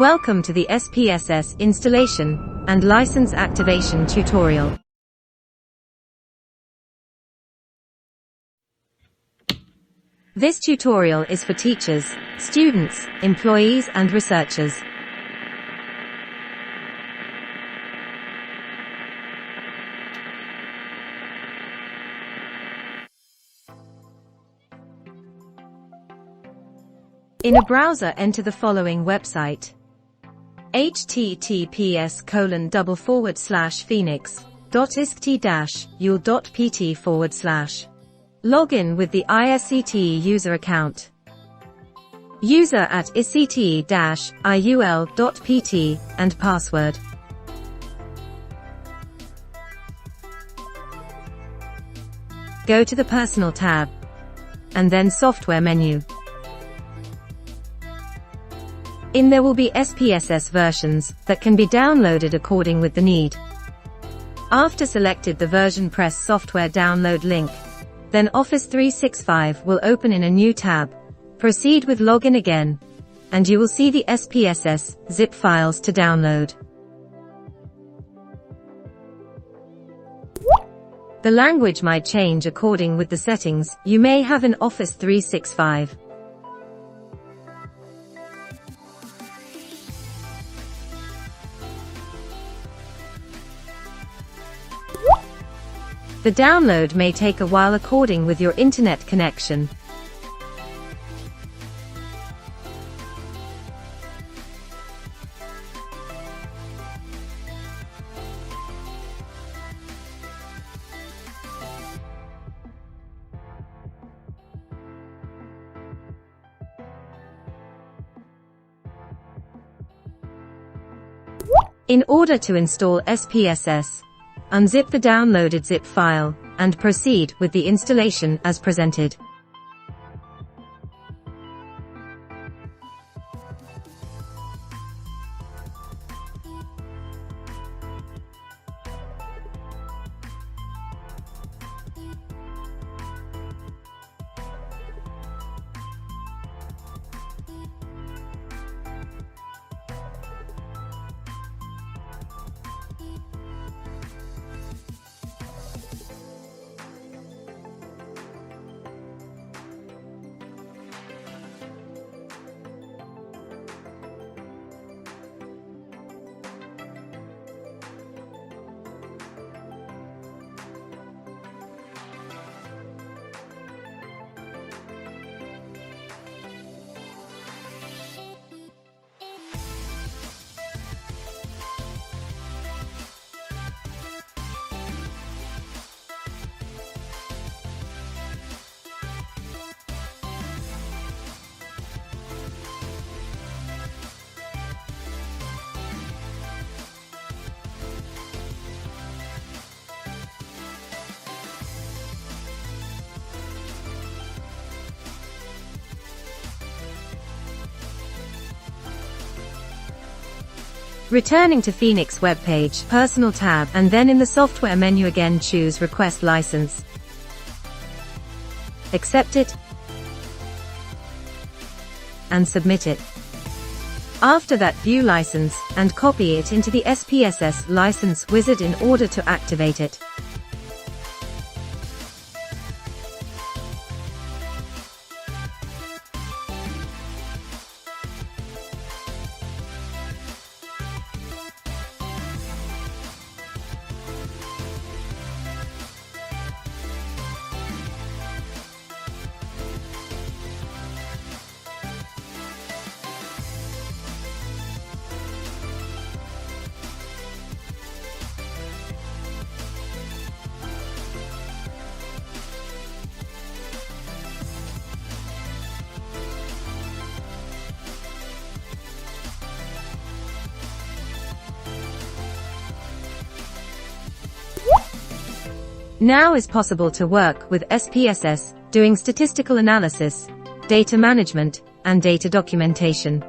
Welcome to the SPSS Installation and License Activation tutorial. This tutorial is for teachers, students, employees and researchers. In a browser, enter the following website: https://phoenix.isct-ul.pt/. Login with the ISCT user account. User at isct-iul.pt and password. Go to the Personal tab and then Software menu. In there will be SPSS versions that can be downloaded according with the need. After selected the version, press Software Download link. Then Office 365 will open in a new tab. Proceed with Login again, and you will see the SPSS zip files to download. The language might change according with the settings you may have in Office 365. The download may take a while according with your internet connection. In order to install SPSS, unzip the downloaded zip file, and proceed with the installation as presented. Returning to Phoenix webpage, Personal tab, and then in the Software menu again choose Request License. Accept it and submit it. After that, view license and copy it into the SPSS license wizard in order to activate it. Now is possible to work with SPSS, doing statistical analysis, data management, and data documentation.